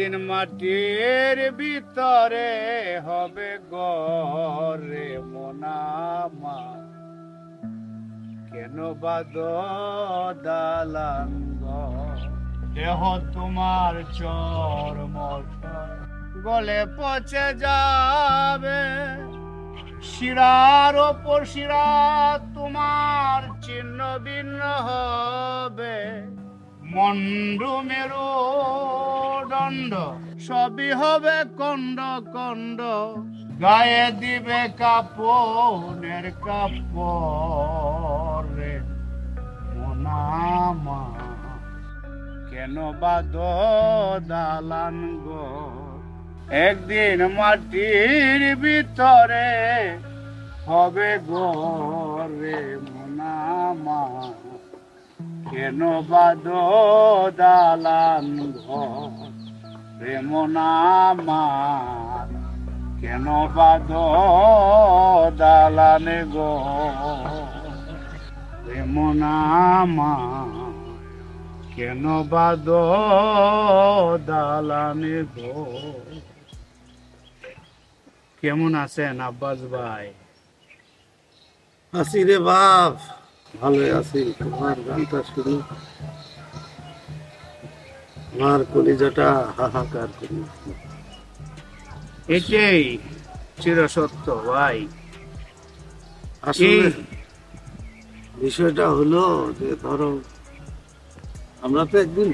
একদিন মাটির ভিতরে হবে গরে মোনামা, কেন বাদ দালান ঘর? দেহ তোমার চর্ম গলে পচে যাবে, শিরার ওপর শিরা তোমার চিহ্ন ভিন্ন হবে, মন্ডু মেরু দণ্ড সবই হবে কন্ড কন্ড, গায়ে দিবে কাপড়ের কাপড় রে মোনামা, কেন বাদ দালান ঘর? একদিন মাটির ভিতরে হবে গরে মোনামা, কেন বাদ দালান ঘর রে মোনামা, কেন বাদ দালান ঘর রে মোনামা, কেন বাদ দালান ঘর? কেমন আছেন আব্বাস ভাই? আছি রে বাপ, ভালো আছি। তোমার গানটা শুনি আমার কলিজাটা হাহাকার করি। এটাই চিরসত্য ভাই। আসলে বিষয়টা হলো যে ধরো আমরা তো একদিন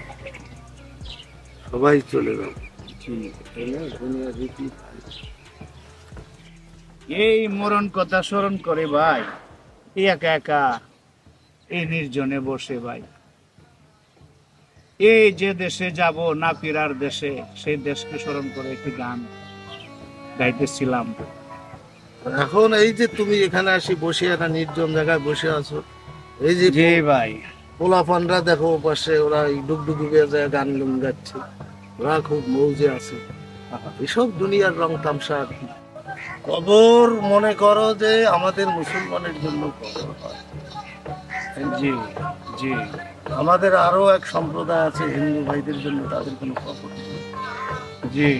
সবাই চলে যাবো, দুনিয়ার রীতি। এই মরণ কথা স্মরণ করে ভাই, একা একা এই নির্জনে বসে ভাই, এই যে দেশে যাব না ফিরার দেশে, সেই দেশকে স্মরণ করে একটি গান গাইতেছিলাম। এখন এই যে তুমি এখানে আসি বসে একটা নির্জন জায়গায় বসে আছো, এই যে জি ভাই, পোলাপানরা দেখো পাশে ওরা ডুগডুগি যায় গান গাচ্ছে, ওরা খুব মৌজে আছে। এসব দুনিয়ার রং তামসা আর কি। কবর মনে করো যে আমাদের মুসলমানের জন্য কবর হয়। জি জি, আমাদের আরো এক সম্প্রদায় আছে হিন্দু ভাইদের জন্য, তাদের কোনো কবর নেই। জি,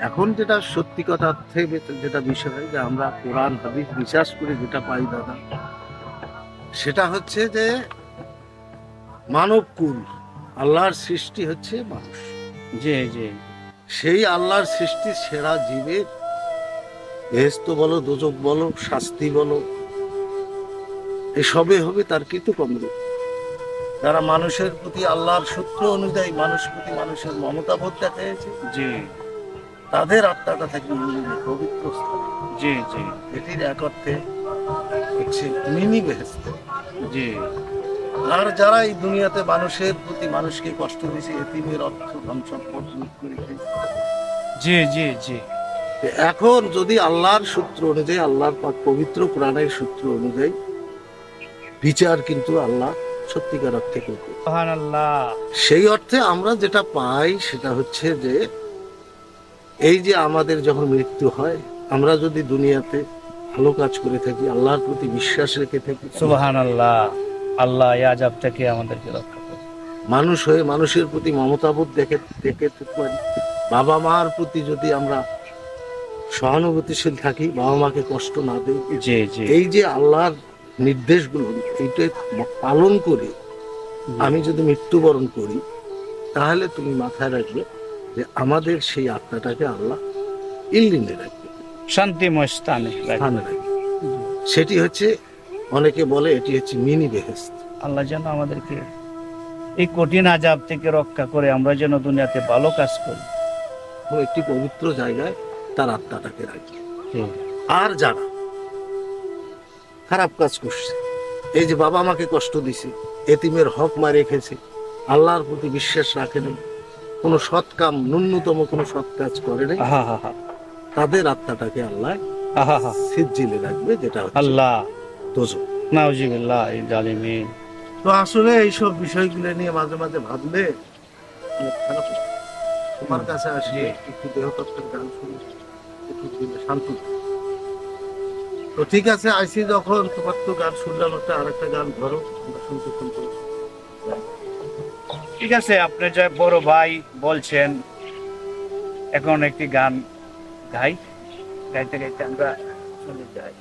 এখন যেটা সত্যি কথা থেকে যেটা বিষয় যে আমরা কোরআন হাদিস বিশ্বাস করে যেটা পাই দাদা, সেটা হচ্ছে যে মানব কুল, আল্লাহর সৃষ্টি হচ্ছে মানুষ। জি জি, সেই আল্লাহর সৃষ্টি সেরা জীবের বেহেশত বলো, দোজক বলো, শাস্তি বলো, এসবে হবে তার কৃতকর্ম। যারা মানুষের প্রতি আল্লাহর সূত্র অনুযায়ী মানুষ প্রতি মানুষের মমতাবোধ দেখাইছে, জি তাদের আত্মাটা থাকবে পবিত্র স্থান। জি জি, এটির এক অর্থে হচ্ছে মিনি বেহেশত। জি, আর যারা এই দুনিয়াতে মানুষের প্রতি মানুষকে কষ্ট দিয়েছে, এতিমের অর্থ ধন সম্পদ লুট করে খেয়েছে। জি জি জি, এখন যদি আল্লাহর সূত্র অনুযায়ী, আল্লাহর পাক পবিত্র কোরআনের সূত্র অনুযায়ী বিচার কিন্তু আল্লাহ সত্যিকার অর্থে করবে। সুবহানাল্লাহ। সেই অর্থে আমরা যেটা পাই সেটা হচ্ছে যে এই যে আমাদের যখন মৃত্যু হয়, আমরা যদি দুনিয়াতে ভালো কাজ করে থাকি, আল্লাহর প্রতি বিশ্বাস রেখে থাকি, সুবহানাল্লাহ, আল্লাহ এই আযাব থেকে আমাদেরকে রক্ষা করুন। মানুষ হয়ে মানুষের প্রতি মমতাবোধ দেখে পারি, বাবা মার প্রতি যদি আমরা সহানুভূতিশীল থাকি, বাবা মাকে কষ্ট না দেই, জি জি, এই যে আল্লাহর নির্দেশগুলো এইটা পালন করে আমি যদি মৃত্যুবরণ করি, তাহলে তুমি মাথায় রাখবে যে আমাদের সেই আত্মাটাকে আল্লাহ ইল্লিনে রাখবে, শান্তিময় স্থানে স্থানে রাখবে। সেটি হচ্ছে, অনেকে বলে এটি হচ্ছে মিনি বেহেশত। আল্লাহ যেন আমাদেরকে এই কঠিন আযাব থেকে রক্ষা করে আমরা যেন দুনিয়াতে ভালো কাজ করি, ও একটি পবিত্র জায়গায় তার আত্মাটাকে রাখবে। জি, আর যারা খারাপ কাজ করছে, এই যে বাবা মাকে কষ্ট দিছে, এতিমের হক মারে রেখেছে, আল্লাহর প্রতি বিশ্বাস রাখে নাই, কোনো সৎ কাম, ন্যূনতম কোনো সৎ কাজ করে নাই, আহা হা হা, তাদের আত্মাটাকে আল্লাহ আহা হা, সিজ্জিলে রাখবে, যেটা হচ্ছে আল্লাহ দোজখ। নাউজুবিল্লাহ জালিমিন। তো আসলে এইসব বিষয়গুলো নিয়ে মাঝে মাঝে ভাবলে অনেক খারাপ লাগে। তোমার কাছে আসি একটু দেহতত্ত্বের গান শুনি, একটু দিলে শান্তি। তো ঠিক আছে, আইসি যখন, তোমার তো গান শুনলাম, একটা আরেকটা গান ধরো, আমরা শুনতে শুনতে। ঠিক আছে, আপনি যে বড় ভাই বলছেন এখন একটি গান গাই, গাইতে গাইতে আমরা চলে যাই।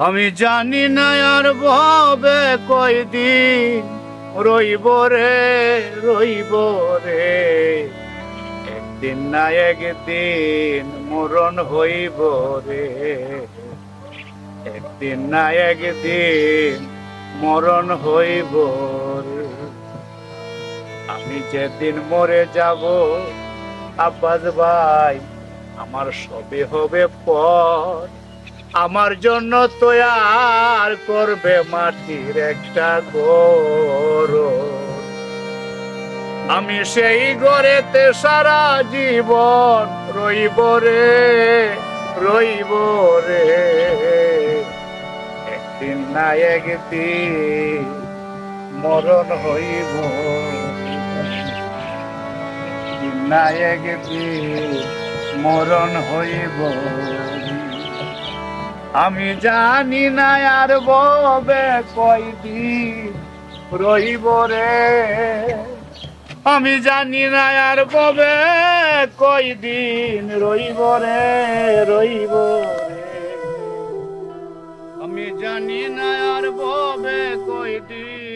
আমি জানি না আর ভবে কয়দিন রইব রে, রইব রে, একদিন না একদিন মরণ হইব রে, একদিন না একদিন মরণ হইব রে। আমি যেদিন মরে যাব আব্বাস ভাই, আমার সবে হবে পর, আমার জন্য তৈয়ার করবে মাটির একটা ঘর। আমি সেই ঘরেতে সারা জীবন রইব রে, রইব রে, একদিন না একদিন মরণ হইব, একদিন না একদিন মরণ হইব। আমি জানি না আর ববে কয়দিন রইব রে, আমি জানি না আর ববে কয়দিন রইব রে, রইব রে, আমি জানি না আর ববে কয়দিন